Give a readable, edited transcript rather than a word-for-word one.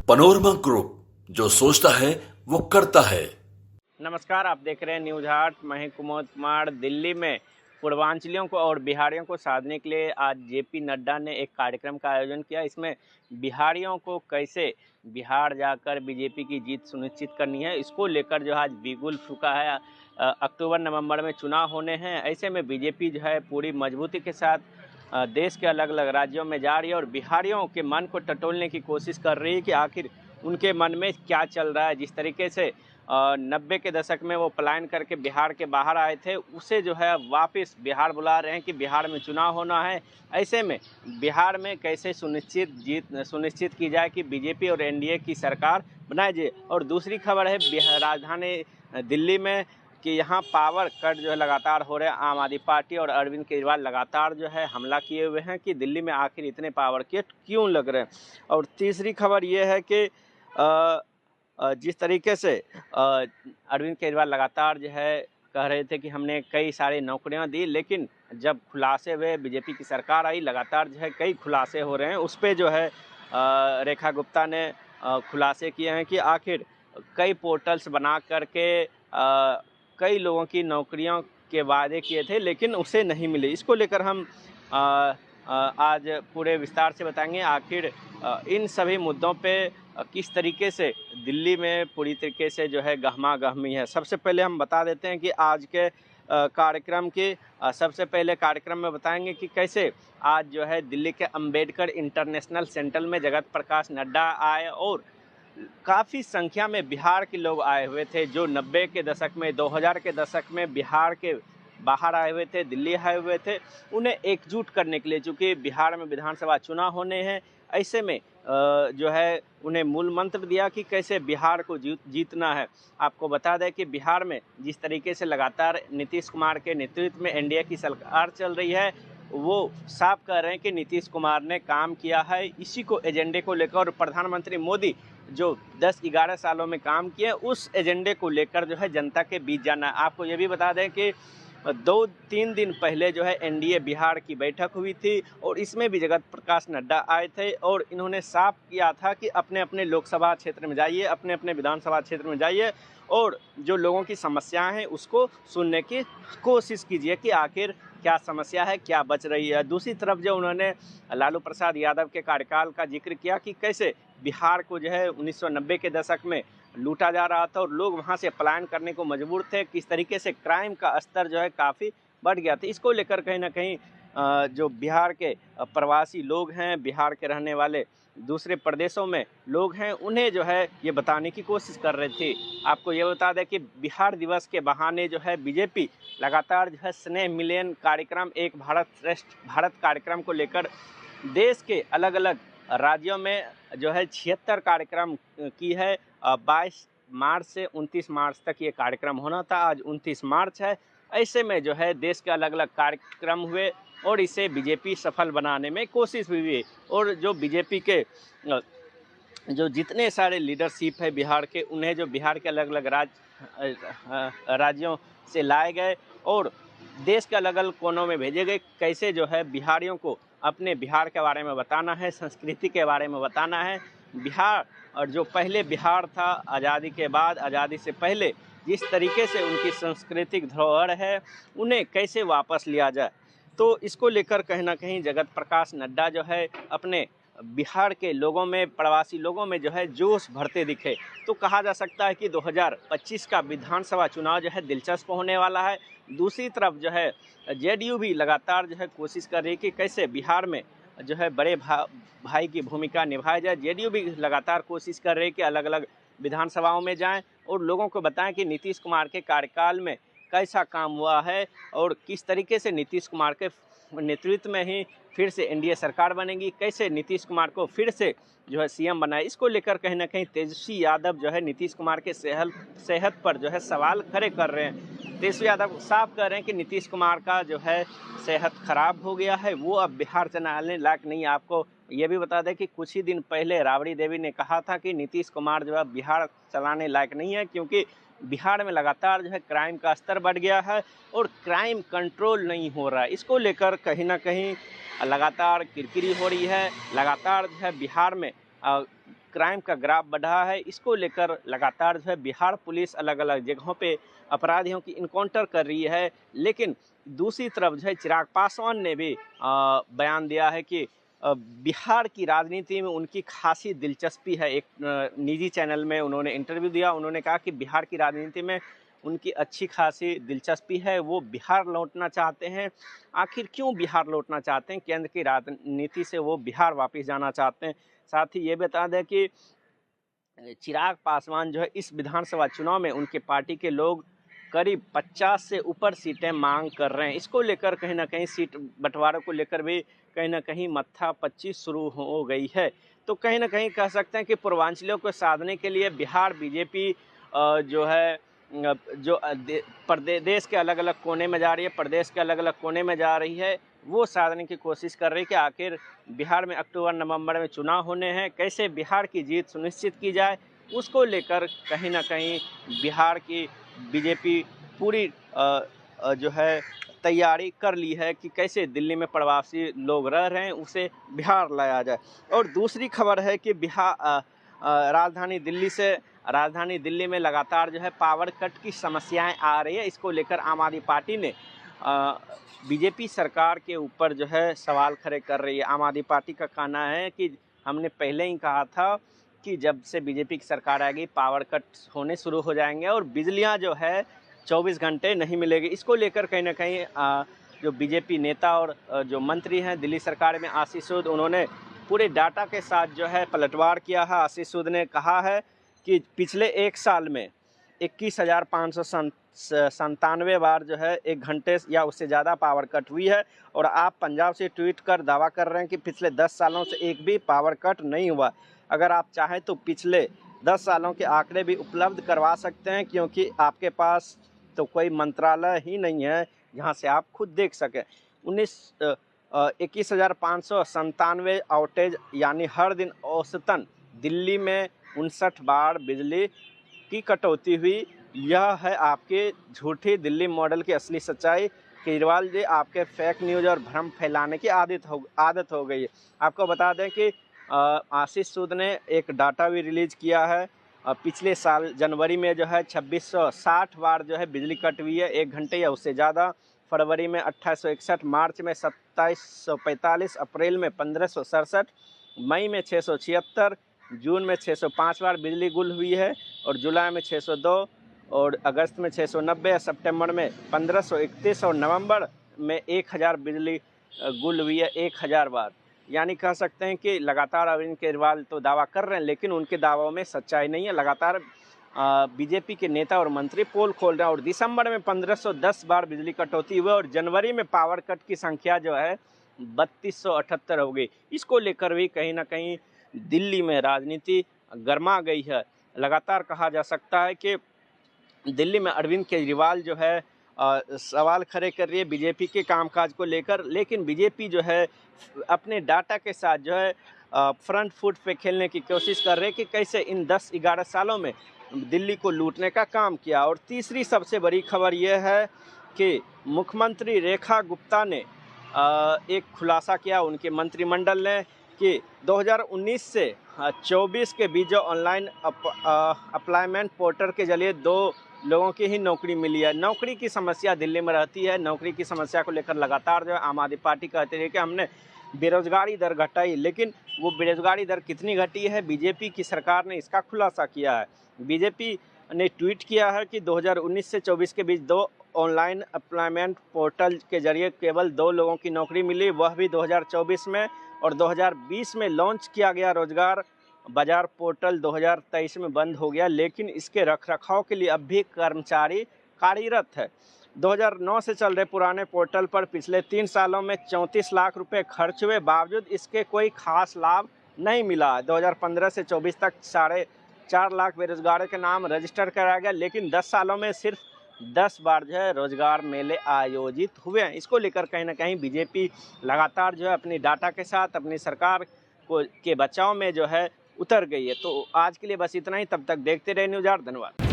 Panorama group, जो सोचता है वो करता है। नमस्कार, आप देख रहे हैं न्यूज हाट। मैं हूं कुमोद कुमार। दिल्ली में पूर्वांचलियों को और बिहारियों को साधने के लिए आज जेपी नड्डा ने एक कार्यक्रम का आयोजन किया। इसमें बिहारियों को कैसे बिहार जाकर बीजेपी की जीत सुनिश्चित करनी है, इसको लेकर जो आज बिगुल फूका है। अक्टूबर नवंबर में चुनाव होने हैं। ऐसे में बीजेपी जो है पूरी मजबूती के साथ देश के अलग अलग राज्यों में जा रही है और बिहारियों के मन को टटोलने की कोशिश कर रही है कि आखिर उनके मन में क्या चल रहा है। जिस तरीके से 90 के दशक में वो पलायन करके बिहार के बाहर आए थे, उसे जो है वापस बिहार बुला रहे हैं कि बिहार में चुनाव होना है। ऐसे में बिहार में कैसे सुनिश्चित की जाए कि बीजेपी और एनडीए की सरकार बनाई जाए। और दूसरी खबर है राजधानी दिल्ली में कि यहाँ पावर कट जो है लगातार हो रहे हैं। आम आदमी पार्टी और अरविंद केजरीवाल लगातार जो है हमला किए हुए हैं कि दिल्ली में आखिर इतने पावर कट क्यों लग रहे हैं। और तीसरी खबर ये है कि जिस तरीके से अरविंद केजरीवाल लगातार जो है कह रहे थे कि हमने कई सारी नौकरियां दी, लेकिन जब खुलासे हुए, बीजेपी की सरकार आई, लगातार जो है कई खुलासे हो रहे हैं। उस पर जो है रेखा गुप्ता ने खुलासे किए हैं कि आखिर कई पोर्टल्स बना करके कई लोगों की नौकरियों के वादे किए थे लेकिन उसे नहीं मिले। इसको लेकर हम आज पूरे विस्तार से बताएंगे आखिर इन सभी मुद्दों पे किस तरीके से दिल्ली में पूरी तरीके से जो है गहमा गहमी है। सबसे पहले हम बता देते हैं कि आज के कार्यक्रम के सबसे पहले कार्यक्रम में बताएंगे कि कैसे आज जो है दिल्ली के अंबेडकर इंटरनेशनल सेंटर में जगत प्रकाश नड्डा आए और काफ़ी संख्या में बिहार के लोग आए हुए थे, जो 90 के दशक में, 2000 के दशक में बिहार के बाहर आए हुए थे, दिल्ली आए हुए थे, उन्हें एकजुट करने के लिए। चूँकि बिहार में विधानसभा चुनाव होने हैं, ऐसे में जो है उन्हें मूल मंत्र दिया कि कैसे बिहार को जीतना है। आपको बता दें कि बिहार में जिस तरीके से लगातार नीतीश कुमार के नेतृत्व में एनडीए की सरकार चल रही है, वो साफ कह रहे हैं कि नीतीश कुमार ने काम किया है। इसी को एजेंडे को लेकर और प्रधानमंत्री मोदी जो 10-11 सालों में काम किए, उस एजेंडे को लेकर जो है जनता के बीच जाना है। आपको ये भी बता दें कि 2-3 दिन पहले जो है एनडीए बिहार की बैठक हुई थी और इसमें भी जगत प्रकाश नड्डा आए थे और इन्होंने साफ किया था कि अपने अपने लोकसभा क्षेत्र में जाइए, अपने अपने विधानसभा क्षेत्र में जाइए और जो लोगों की समस्याएं हैं उसको सुनने की कोशिश कीजिए कि आखिर क्या समस्या है, क्या बच रही है। दूसरी तरफ जो उन्होंने लालू प्रसाद यादव के कार्यकाल का जिक्र किया कि कैसे बिहार को जो है 1990 के दशक में लूटा जा रहा था और लोग वहां से पलायन करने को मजबूर थे, किस तरीके से क्राइम का स्तर जो है काफ़ी बढ़ गया था। इसको लेकर कहीं ना कहीं जो बिहार के प्रवासी लोग हैं, बिहार के रहने वाले दूसरे प्रदेशों में लोग हैं, उन्हें जो है ये बताने की कोशिश कर रहे थे। आपको ये बता दें कि बिहार दिवस के बहाने जो है बीजेपी लगातार जो है स्नेह मिलन कार्यक्रम, एक भारत श्रेष्ठ भारत कार्यक्रम को लेकर देश के अलग अलग राज्यों में जो है 76 कार्यक्रम की है। 22 मार्च से 29 मार्च तक ये कार्यक्रम होना था। आज 29 मार्च है। ऐसे में जो है देश के अलग अलग कार्यक्रम हुए और इसे बीजेपी सफल बनाने में कोशिश हुई है। और जो बीजेपी के जो जितने सारे लीडरशिप है बिहार के, उन्हें जो बिहार के अलग अलग राज्यों से लाए गए और देश के अलग अलग कोनों में भेजे गए। कैसे जो है बिहारियों को अपने बिहार के बारे में बताना है, संस्कृति के बारे में बताना है। बिहार और जो पहले बिहार था आज़ादी के बाद, आज़ादी से पहले जिस तरीके से उनकी सांस्कृतिक धरोहर है, उन्हें कैसे वापस लिया जाए। तो इसको लेकर कहीं ना कहीं जगत प्रकाश नड्डा जो है अपने बिहार के लोगों में, प्रवासी लोगों में जो है जोश भरते दिखे। तो कहा जा सकता है कि 2025 का विधानसभा चुनाव जो है दिलचस्प होने वाला है। दूसरी तरफ जो है जेडीयू भी लगातार जो है कोशिश कर रही है कि कैसे बिहार में जो है बड़े भाई की भूमिका निभाई जाए। जेडीयू भी लगातार कोशिश कर रही है कि अलग अलग विधानसभाओं में जाएं और लोगों को बताएं कि नीतीश कुमार के कार्यकाल में कैसा काम हुआ है और किस तरीके से नीतीश कुमार के नेतृत्व में ही फिर से एनडीए सरकार बनेगी, कैसे नीतीश कुमार को फिर से जो है सीएम बनाए। इसको लेकर कहीं ना कहीं तेजस्वी यादव जो है नीतीश कुमार के सेहत पर जो है सवाल खड़े कर रहे हैं। तेजस्वी यादव साफ कर रहे हैं कि नीतीश कुमार का जो है सेहत खराब हो गया है, वो अब बिहार चलाने लायक नहीं है। आपको ये भी बता दें कि कुछ ही दिन पहले राबड़ी देवी ने कहा था कि नीतीश कुमार जो है बिहार चलाने लायक नहीं है, क्योंकि बिहार में लगातार जो है क्राइम का स्तर बढ़ गया है और क्राइम कंट्रोल नहीं हो रहा है। इसको लेकर कहीं ना कहीं लगातार किरकिरी हो रही है। लगातार जो है बिहार में क्राइम का ग्राफ बढ़ा है, इसको लेकर लगातार जो है बिहार पुलिस अलग अलग जगहों पे अपराधियों की इनकाउंटर कर रही है। लेकिन दूसरी तरफ जो है चिराग पासवान ने भी बयान दिया है कि बिहार की राजनीति में उनकी खासी दिलचस्पी है। एक निजी चैनल में उन्होंने इंटरव्यू दिया, उन्होंने कहा कि बिहार की राजनीति में उनकी अच्छी खासी दिलचस्पी है, वो बिहार लौटना चाहते हैं। आखिर क्यों बिहार लौटना चाहते हैं? केंद्र की राजनीति से वो बिहार वापस जाना चाहते हैं। साथ ही ये बता दें कि चिराग पासवान जो है इस विधानसभा चुनाव में उनके पार्टी के लोग करीब 50 से ऊपर सीटें मांग कर रहे हैं। इसको लेकर कहीं ना कहीं सीट बंटवारे को लेकर भी कहीं ना कहीं मत्थापच्ची शुरू हो गई है। तो कहीं ना कहीं कह सकते हैं कि पूर्वांचलियों को साधने के लिए बिहार बीजेपी जो है जो देश के अलग अलग कोने में जा रही है, प्रदेश के अलग अलग कोने में जा रही है, वो साधने की कोशिश कर रही है कि आखिर बिहार में अक्टूबर नवंबर में चुनाव होने हैं, कैसे बिहार की जीत सुनिश्चित की जाए, उसको लेकर कहीं ना कहीं बिहार की बीजेपी पूरी जो है तैयारी कर ली है कि कैसे दिल्ली में प्रवासी लोग रह रहे हैं उसे बिहार लाया जाए। और दूसरी खबर है कि राजधानी दिल्ली में लगातार जो है पावर कट की समस्याएं आ रही है। इसको लेकर आम आदमी पार्टी ने बीजेपी सरकार के ऊपर जो है सवाल खड़े कर रही है। आम आदमी पार्टी का कहना है कि हमने पहले ही कहा था कि जब से बीजेपी की सरकार आएगी पावर कट होने शुरू हो जाएंगे और बिजलियां जो है 24 घंटे नहीं मिलेगी। इसको लेकर कहीं ना कहीं जो बीजेपी नेता और जो मंत्री हैं दिल्ली सरकार में आशीष सूद, उन्होंने पूरे डाटा के साथ जो है पलटवार किया है। आशीष सूद ने कहा है कि पिछले एक साल में 21,597 बार जो है 1 घंटे या उससे ज़्यादा पावर कट हुई है। और आप पंजाब से ट्वीट कर दावा कर रहे हैं कि पिछले 10 सालों से एक भी पावर कट नहीं हुआ। अगर आप चाहें तो पिछले 10 सालों के आंकड़े भी उपलब्ध करवा सकते हैं, क्योंकि आपके पास तो कोई मंत्रालय ही नहीं है जहां से आप खुद देख सकें। 21,597 आउटेज, यानी हर दिन औसतन दिल्ली में 59 बार बिजली की कटौती हुई। यह है आपके झूठी दिल्ली मॉडल की असली सच्चाई। केजरीवाल जी, आपके फेक न्यूज़ और भ्रम फैलाने की आदत हो गई है। आपको बता दें कि आशीष सूद ने एक डाटा भी रिलीज किया है। पिछले साल जनवरी में जो है 2660 बार जो है बिजली कट हुई है 1 घंटे या उससे ज़्यादा। फरवरी में 2861, मार्च में 2745, अप्रैल में 1567, मई में 676, जून में 605 बार बिजली गुल हुई है और जुलाई में 602 और अगस्त में 690, सितंबर में 1531 और नवंबर में 1000 बिजली गुल हुई है 1000 बार। यानी कह सकते हैं कि लगातार अरविंद केजरीवाल तो दावा कर रहे हैं, लेकिन उनके दावों में सच्चाई नहीं है। लगातार बीजेपी के नेता और मंत्री पोल खोल रहे हैं और दिसंबर में 1510 बार बिजली कटौती हुई और जनवरी में पावर कट की संख्या जो है 3278 हो गई। इसको लेकर भी कहीं ना कहीं दिल्ली में राजनीति गर्मा गई है। लगातार कहा जा सकता है कि दिल्ली में अरविंद केजरीवाल जो है सवाल खड़े कर रही है बीजेपी के कामकाज को लेकर, लेकिन बीजेपी जो है अपने डाटा के साथ जो है फ्रंट फुट पे खेलने की कोशिश कर रहे हैं कि कैसे इन 10-11 सालों में दिल्ली को लूटने का काम किया। और तीसरी सबसे बड़ी खबर यह है कि मुख्यमंत्री रेखा गुप्ता ने एक खुलासा किया उनके मंत्रिमंडल ने कि 2019 से 24 के बीच जो ऑनलाइन अप्लायमेंट पोर्टल के जरिए 2 लोगों की ही नौकरी मिली है। नौकरी की समस्या दिल्ली में रहती है। नौकरी की समस्या को लेकर लगातार जो है आम आदमी पार्टी कहती रही कि हमने बेरोजगारी दर घटाई, लेकिन वो बेरोजगारी दर कितनी घटी है बीजेपी की सरकार ने इसका खुलासा किया है। बीजेपी ने ट्वीट किया है कि 2019 से 24 के बीच 2 ऑनलाइन एम्प्लॉयमेंट पोर्टल के जरिए केवल 2 लोगों की नौकरी मिली, वह भी 2024 में। और 2020 में लॉन्च किया गया रोजगार बाजार पोर्टल 2023 में बंद हो गया, लेकिन इसके रखरखाव के लिए अब भी कर्मचारी कार्यरत है। 2009 से चल रहे पुराने पोर्टल पर पिछले 3 सालों में 34 लाख रुपए खर्च हुए, बावजूद इसके कोई खास लाभ नहीं मिला। 2015 से 24 तक 4.5 लाख बेरोजगारों के नाम रजिस्टर कराया गया, लेकिन 10 सालों में सिर्फ 10 बार जो है रोजगार मेले आयोजित हुए हैं। इसको लेकर कहीं ना कहीं बीजेपी लगातार जो है अपनी डाटा के साथ अपनी सरकार को के बचाव में जो है उतर गई है। तो आज के लिए बस इतना ही, तब तक देखते रहे न्यूज़ 8। धन्यवाद।